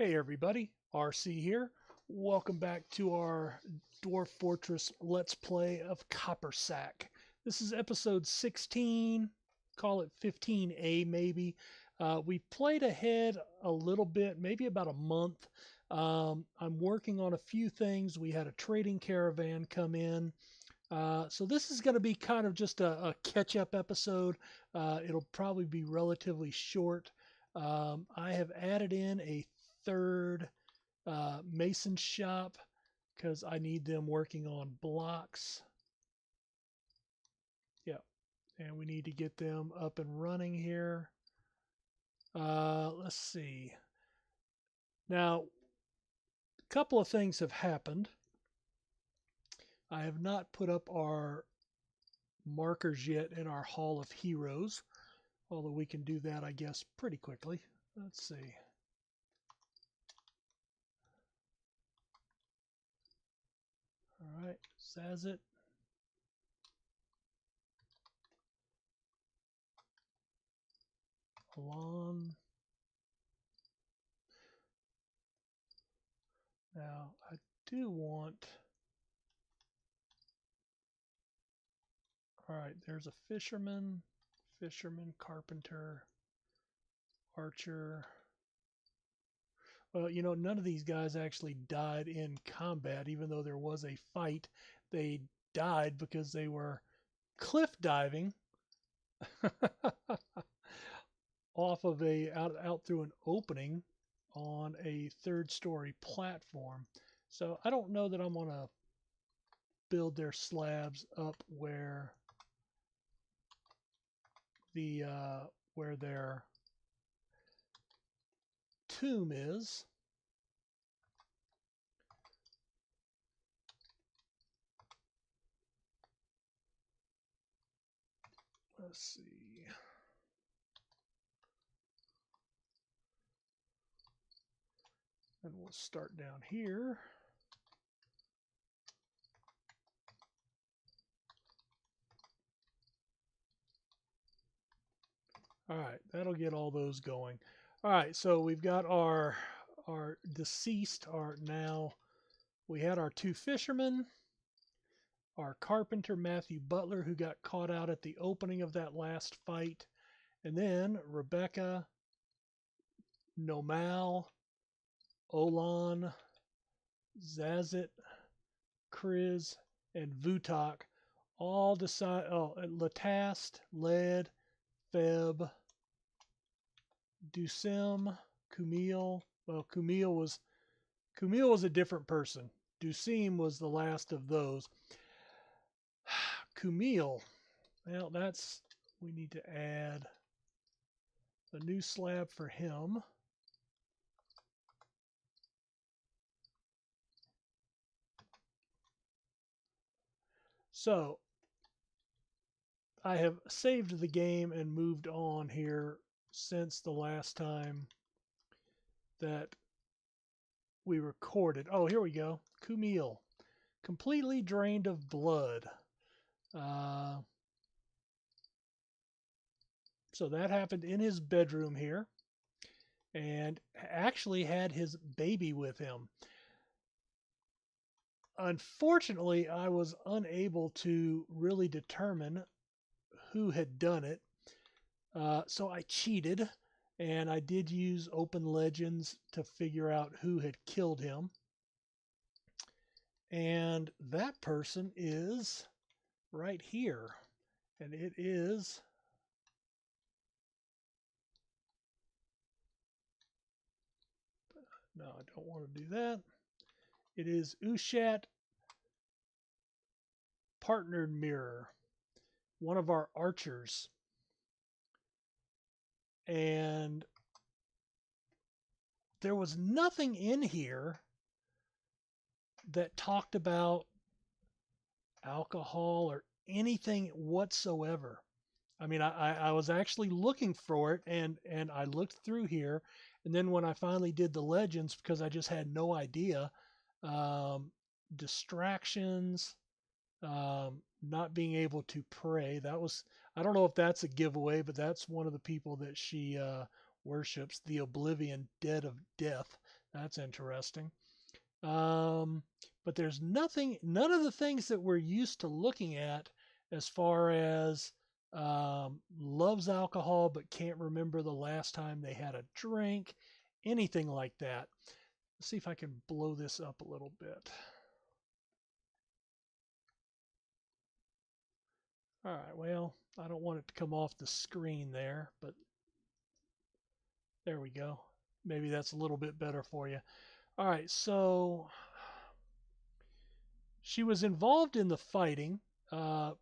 Hey everybody, RC here. Welcome back to our Dwarf Fortress Let's Play of Coppersack. This is episode 16, call it 15A maybe. We played ahead a little bit, maybe about a month. I'm working on a few things. We had a trading caravan come in. So this is going to be kind of just a catch-up episode. It'll probably be relatively short. I have added in a third mason shop because I need them working on blocks. Yep, and we need to get them up and running here. Let's see. Now, a couple of things have happened. I have not put up our markers yet in our Hall of Heroes, although we can do that, I guess, pretty quickly. Let's see. All right, Sazit. Alon. Now, I do want... All right, there's a fisherman, carpenter, archer. Well, you know, none of these guys actually died in combat, even though there was a fight. They died because they were cliff diving off of out through an opening on a third-story platform. So I don't know that I'm gonna build their slabs up where where their tomb is. Let's see. And we'll start down here. All right, that'll get all those going. All right, so we've got our deceased are now. We had our two fishermen, our carpenter Matthew Butler, who got caught out at the opening of that last fight, and then Rebecca, Nomal, Olan, Zazit, Kriz, and Vutok all decide. Oh, Latast, Led, Feb, Dusim, Kumil. Well, Kumil was a different person. Dusim was the last of those. Kumil. Well, we need to add a new slab for him. So I have saved the game and moved on here since the last time that we recorded. Oh, here we go. Kumil. Completely drained of blood. So that happened in his bedroom here, and actually had his baby with him. Unfortunately, I was unable to really determine who had done it. So I cheated, and I did use Open Legends to figure out who had killed him. And that person is right here. And it is... No, I don't want to do that. It is Ushat Partnered Mirror, one of our archers. And there was nothing in here that talked about alcohol or anything whatsoever. I mean, I was actually looking for it, and I looked through here, and then when I finally did the legends, because I just had no idea, distractions, not being able to pray. That was, I don't know if that's a giveaway, but that's one of the people that she worships, the Oblivion Dead of Death. That's interesting. Um, but there's none of the things that we're used to looking at as far as loves alcohol but can't remember the last time they had a drink, anything like that. Let's see if I can blow this up a little bit. All right, well, I don't want it to come off the screen there, but there we go. Maybe that's a little bit better for you. All right, so she was involved in the fighting, uh,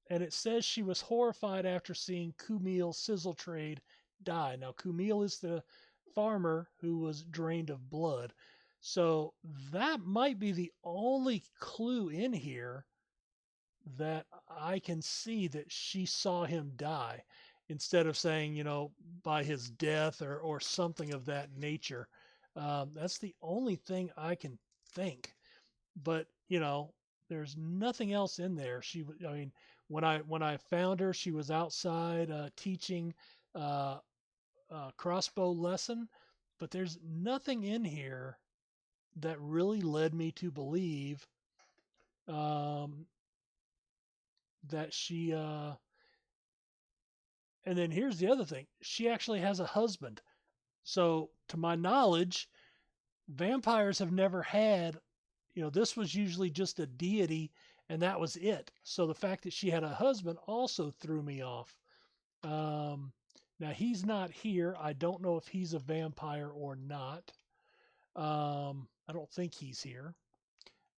and it says she was horrified after seeing Kumail Sizzletrade die. Now, Kumail is the farmer who was drained of blood. So that might be the only clue in here that I can see that she saw him die instead of saying, by his death or something of that nature. That's the only thing I can think. But, there's nothing else in there. I mean, when I found her, she was outside teaching uh, a crossbow lesson, but there's nothing in here that really led me to believe um, that she. And then here's the other thing: she actually has a husband. So, to my knowledge, vampires have never had. This was usually just a deity, and that was it. So the fact that she had a husband also threw me off. Um, Now he's not here. I don't know if he's a vampire or not. I don't think he's here.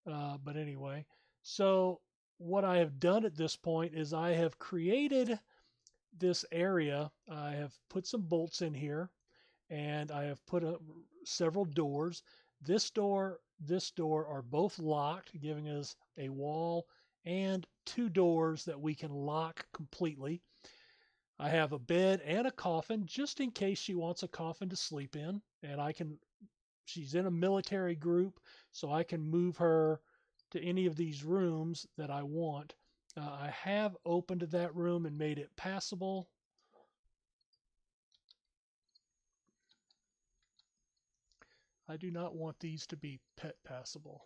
But anyway, so what I have done at this point is I have created this area. I have put some bolts in here, and I have put several doors. This door are both locked, giving us a wall and two doors that we can lock completely. I have a bed and a coffin just in case she wants a coffin to sleep in, and she's in a military group, so I can move her to any of these rooms that I want. I have opened that room and made it passable. I do not want these to be pet passable.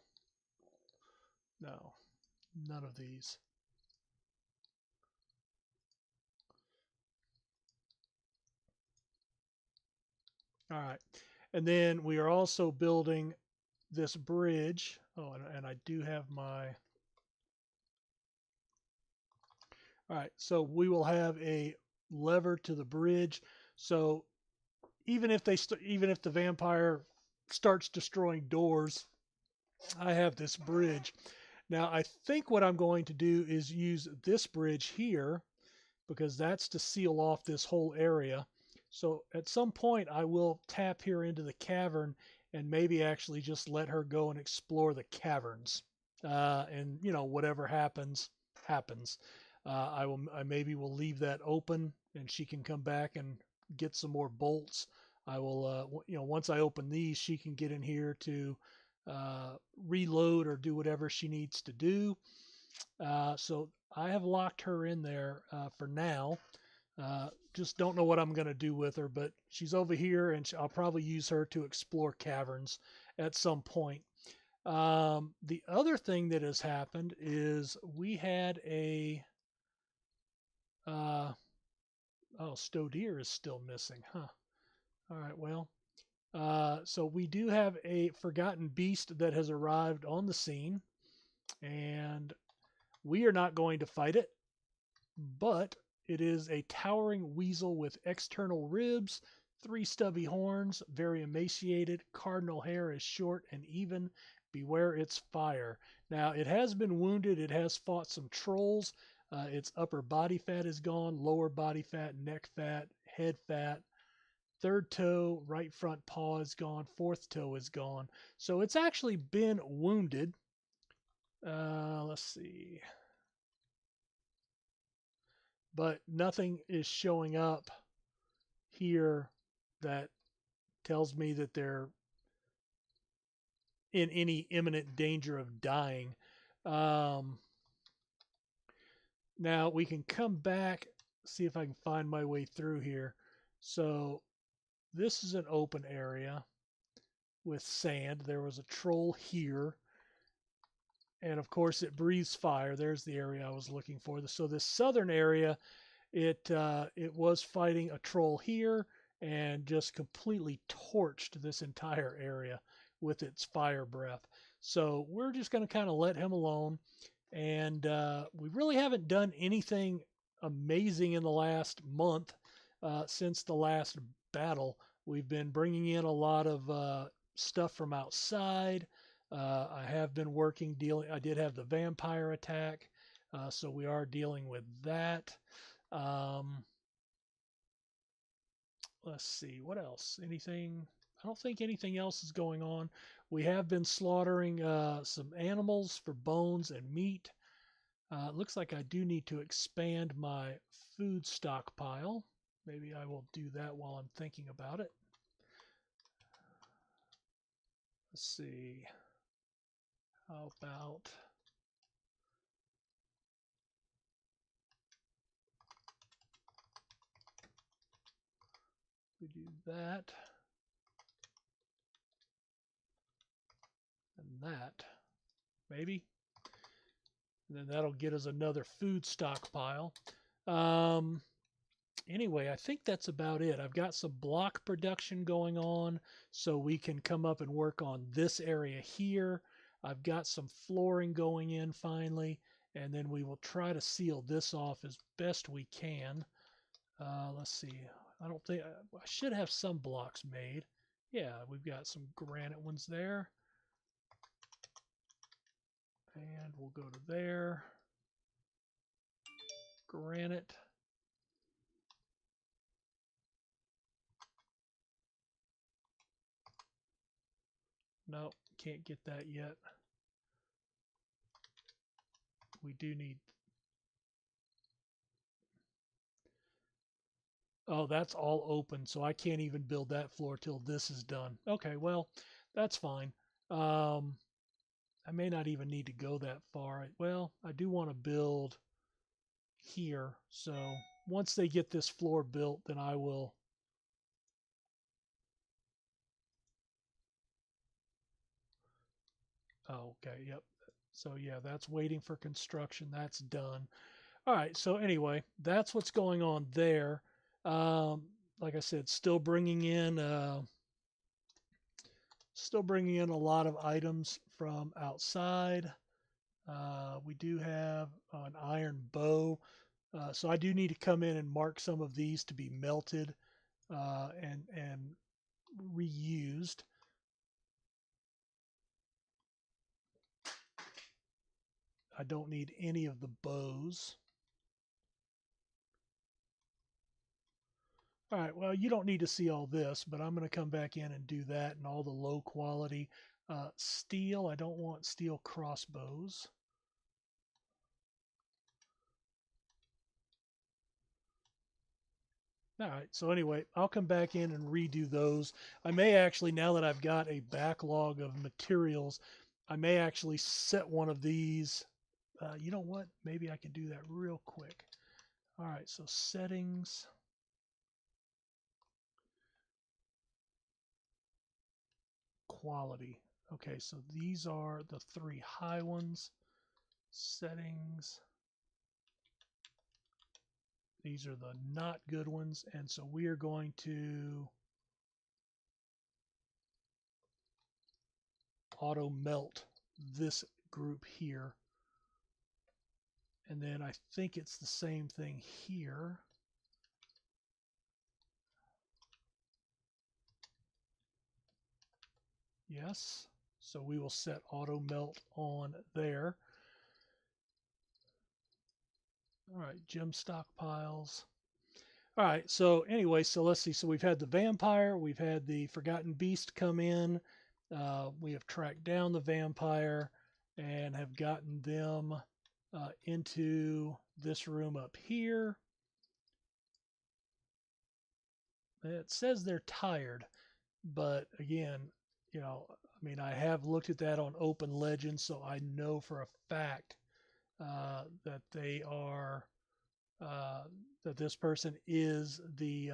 No, none of these. All right. And then we are also building this bridge. Oh, and I do have my. All right. So we will have a lever to the bridge. So even if the vampire starts destroying doors, I have this bridge. Now, I think what I'm going to do is use this bridge here because that's to seal off this whole area. So at some point, I will tap here into the cavern and maybe actually just let her go and explore the caverns. And whatever happens, happens. I maybe will leave that open, and she can come back and get some more bolts. I will, once I open these, she can get in here to reload or do whatever she needs to do. So I have locked her in there for now. Just don't know what I'm going to do with her, but she's over here, and I'll probably use her to explore caverns at some point. The other thing that has happened is we had a. Stodeer is still missing, huh? All right, well. So we do have a forgotten beast that has arrived on the scene, and we are not going to fight it, but it is a towering weasel with external ribs, 3 stubby horns, very emaciated, cardinal hair is short and even. Beware its fire. Now, it has been wounded. It has fought some trolls. Its upper body fat is gone, lower body fat, neck fat, head fat. Third toe, right front paw is gone. Fourth toe is gone. So it's actually been wounded. Let's see. But nothing is showing up here that tells me that they're in any imminent danger of dying. Now we can come back, see if I can find my way through here. So this is an open area. with sand. There was a troll here. And of course, it breathes fire. There's the area I was looking for. So this southern area, it was fighting a troll here and just completely torched this entire area with its fire breath. So we're just going to kind of let him alone. And we really haven't done anything amazing in the last month since the last battle. We've been bringing in a lot of stuff from outside. I have been dealing. I did have the vampire attack, so we are dealing with that. Um, let's see, what else? Anything? I don't think anything else is going on. We have been slaughtering some animals for bones and meat. It looks like I do need to expand my food stockpile. Maybe I will do that while I'm thinking about it. Let's see. How about we do that and that, maybe? And then that'll get us another food stockpile. Anyway, I think that's about it. I've got some block production going on, so we can come up and work on this area here. I've got some flooring going in finally, and then we will try to seal this off as best we can. Let's see. I don't think I should have some blocks made. Yeah, we've got some granite ones there. And we'll go to there. Granite. Nope, can't get that yet. We do need... Oh, that's all open, so I can't even build that floor till this is done. Okay, well, that's fine. I may not even need to go that far. Well, I do want to build here, so once they get this floor built, then I will... Oh, okay, yep. So yeah, that's waiting for construction. That's done. All right, so anyway, that's what's going on there. Um, like I said, still bringing in a lot of items from outside. We do have an iron bow, so I do need to come in and mark some of these to be melted and reused. I don't need any of the bows. All right, well, you don't need to see all this, but I'm going to come back in and do that and all the low quality steel. I don't want steel crossbows. All right, so anyway, I'll come back in and redo those. I may actually, now that I've got a backlog of materials, I may actually set one of these. You know what? Maybe I can do that real quick. All right, so settings. Quality. Okay, so these are the three high ones. Settings. These are the not good ones. And so we are going to auto melt this group here. And then I think it's the same thing here. Yes. So we will set auto melt on there. All right, gem stockpiles. All right, so anyway, so let's see. So we've had the vampire, we've had the forgotten beast come in. We have tracked down the vampire and have gotten them into this room up here. It says they're tired, but again, you know, I mean, I have looked at that on Open Legends, so I know for a fact that they are that this person is the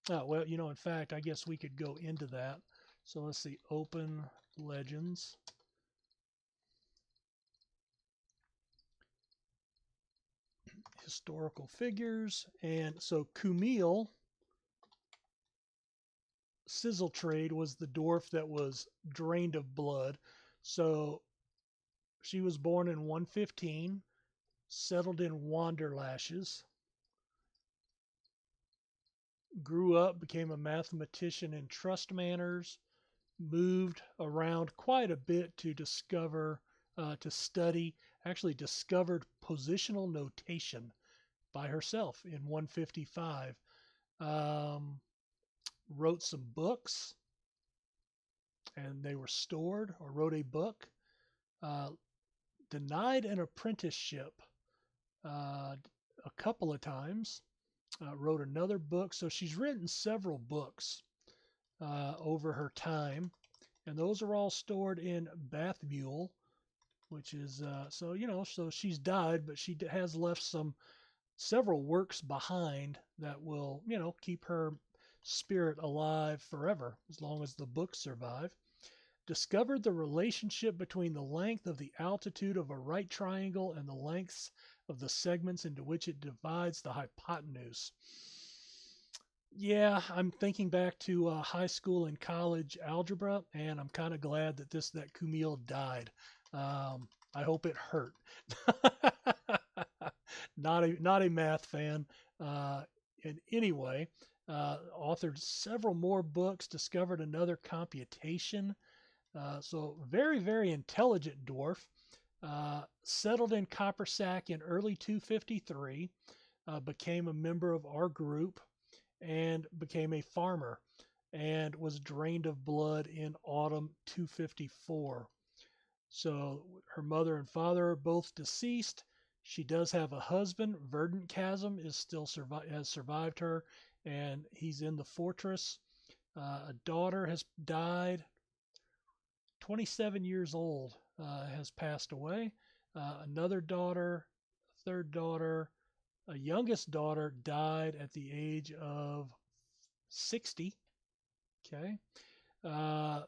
Oh, well, in fact, I guess we could go into that. So let's see, open legends. Historical figures. And so Kumail Sizzle Trade was the dwarf that was drained of blood. So she was born in 115, settled in Wanderlashes, grew up, became a mathematician in trust manners, moved around quite a bit to to study, actually discovered positional notation by herself in 155. Um, Wrote some books, and they were stored, or wrote a book. Uh, Denied an apprenticeship uh, a couple of times. Wrote another book. So she's written several books over her time, and those are all stored in Bathmule, which is so she's died, but she has left several works behind that will keep her spirit alive forever as long as the books survive. Discovered the relationship between the length of the altitude of a right triangle and the lengths of the segments into which it divides the hypotenuse. Yeah, I'm thinking back to high school and college algebra, and I'm kind of glad that Kumail died. I hope it hurt. Not a math fan. Uh, in any way, authored several more books, discovered another computation. So very, very intelligent dwarf. Settled in Coppersack in early 253, became a member of our group, and became a farmer, and was drained of blood in autumn 254. So her mother and father are both deceased. She does have a husband. Verdant Chasm has survived her, and he's in the fortress. A daughter has died. 27 years old, has passed away. Another daughter, a third daughter, a youngest daughter died at the age of 60. Okay. Uh,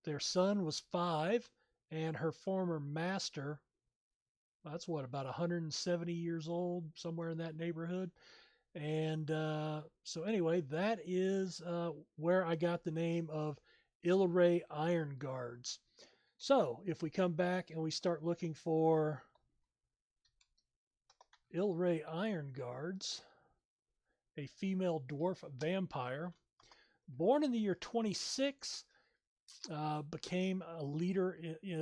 their son was 5, and her former master, that's what, about 170 years old, somewhere in that neighborhood. And so, anyway, that is where I got the name of Ilray Iron Guards. So, if we come back and we start looking for Ilray Iron Guards, a female dwarf vampire, born in the year 26, became a leader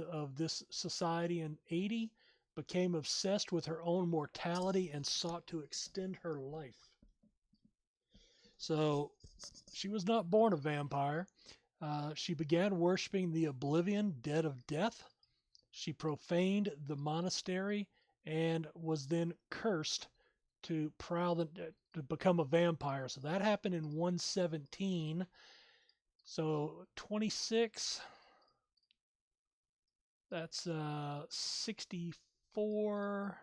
of this society in 80, became obsessed with her own mortality, and sought to extend her life. So she was not born a vampire. She began worshiping the Oblivion, dead of death. She profaned the monastery and was then cursed to to become a vampire. So that happened in 117. So 26, that's 64,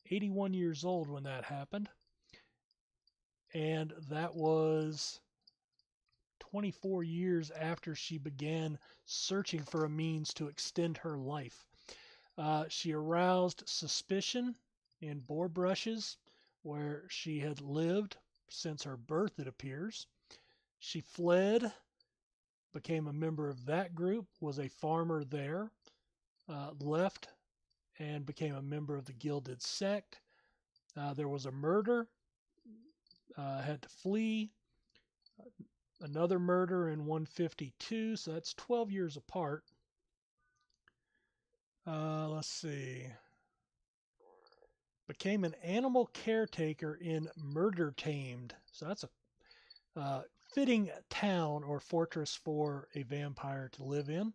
81 years old when that happened. And that was 24 years after she began searching for a means to extend her life. She aroused suspicion in boar brushes, where she had lived since her birth, it appears. She fled, became a member of that group, was a farmer there, left, and became a member of the Gilded Sect. There was a murder, had to flee. Another murder in 152, so that's 12 years apart. Let's see. Became an animal caretaker in Murder Tamed. So that's a fitting town or fortress for a vampire to live in.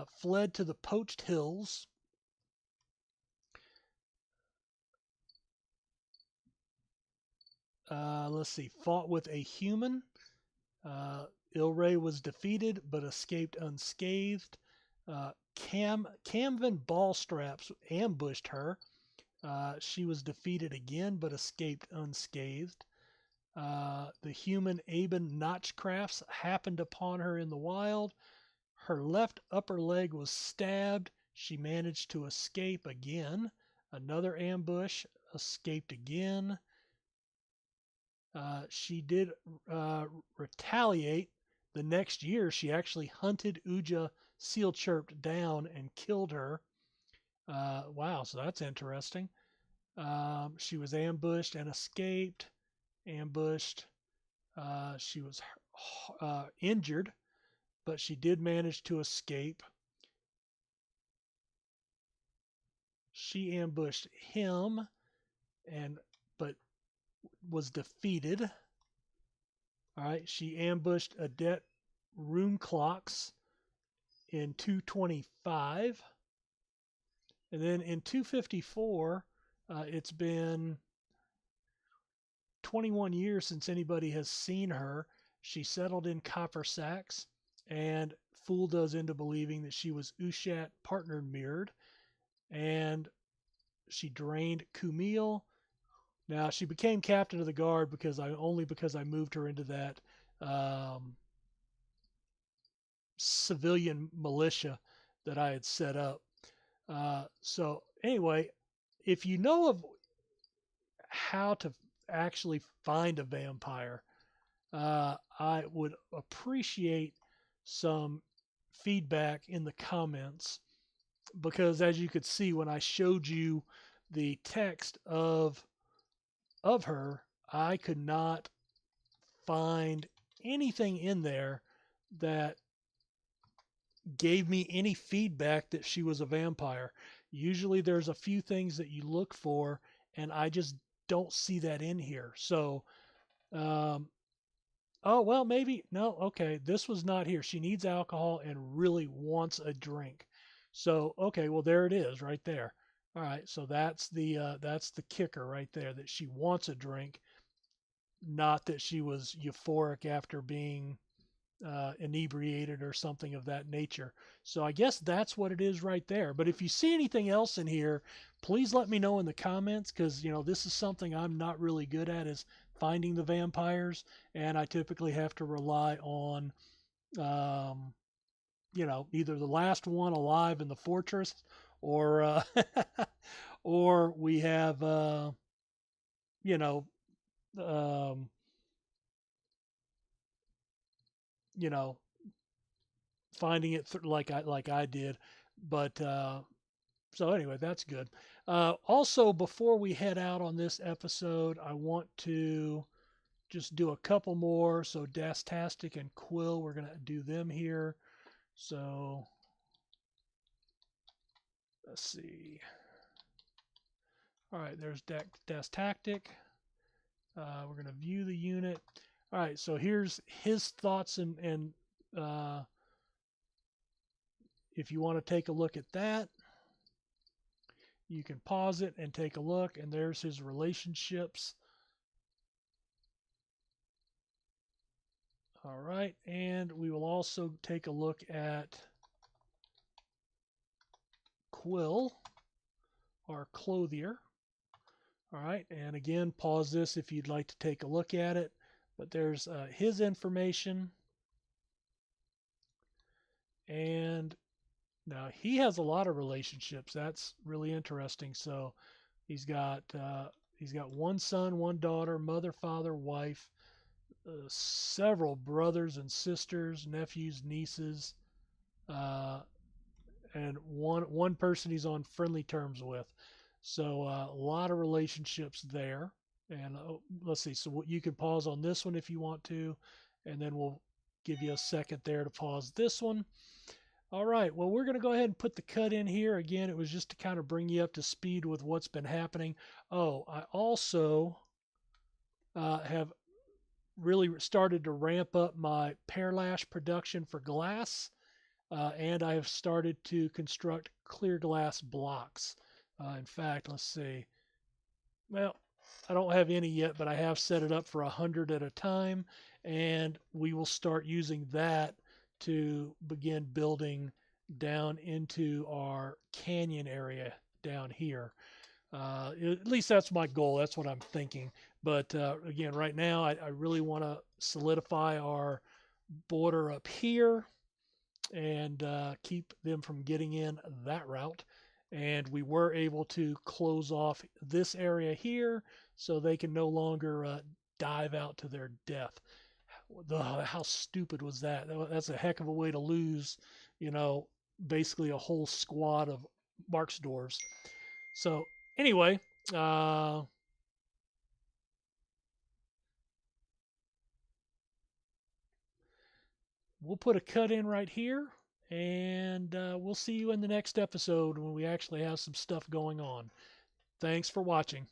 Fled to the Poached Hills. Let's see. Fought with a human. Ilray was defeated but escaped unscathed. Camvin Ballstraps ambushed her. She was defeated again but escaped unscathed. The human Aben Notchcrafts happened upon her in the wild. Her left upper leg was stabbed. She managed to escape again. Another ambush, escaped again. She did retaliate. The next year, she actually hunted Uja Sealchirp down and killed her. Wow, so that's interesting. She was ambushed and escaped. Ambushed. She was injured, but she did manage to escape. She ambushed him, but was defeated. All right, she ambushed Adet Runeclocks in 225, and then in 254, it's been 21 years since anybody has seen her. She settled in Coppersacks and fooled us into believing that she was Ushat partner mirrored, and she drained Kumail. Now she became captain of the guard because I moved her into that civilian militia that I had set up. So anyway, if you know of how to actually find a vampire, I would appreciate some feedback in the comments, because as you could see when I showed you the text of her, I could not find anything in there that gave me any feedback that she was a vampire. Usually there's a few things that you look for, and I just don't see that in here. So, oh, well, maybe, no, okay, this was not here. She needs alcohol and really wants a drink. So, okay, well, there it is right there. All right, so that's the kicker right there, that she wants a drink, not that she was euphoric after being inebriated or something of that nature. So I guess that's what it is right there. But if you see anything else in here, please let me know in the comments, because this is something I'm not really good at, is finding the vampires, and I typically have to rely on either the last one alive in the fortress, or or we have you know um, you know finding it like I did. But so anyway, that's good. Also, before we head out on this episode, I want to just do a couple more. So Dastastic and Quill, we're going to do them here. So let's see. All right, there's Dastastic. We're going to view the unit. All right, so here's his thoughts, and if you want to take a look at that, you can pause it and take a look, and there's his relationships. All right, and we will also take a look at Quill, our clothier. All right, and again, pause this if you'd like to take a look at it. But there's his information. And now he has a lot of relationships. That's really interesting. So he's got one son, one daughter, mother, father, wife, several brothers and sisters, nephews, nieces, and one person he's on friendly terms with. So a lot of relationships there. And let's see. So you can pause on this one if you want to, and then we'll give you a second there to pause this one. All right. Well, we're going to go ahead and put the cut in here. Again, it was just to kind of bring you up to speed with what's been happening. Oh, I also have really started to ramp up my pearlash production for glass, and I have started to construct clear glass blocks. In fact, let's see. Well, I don't have any yet, but I have set it up for 100 at a time, and we will start using that to begin building down into our canyon area down here. At least that's my goal. That's what I'm thinking. But again, right now, I really want to solidify our border up here and keep them from getting in that route. And we were able to close off this area here so they can no longer dive out to their death. How stupid was that? That's a heck of a way to lose, you know, basically a whole squad of Marks dwarves. So anyway, we'll put a cut in right here, and we'll see you in the next episode when we actually have some stuff going on. Thanks for watching.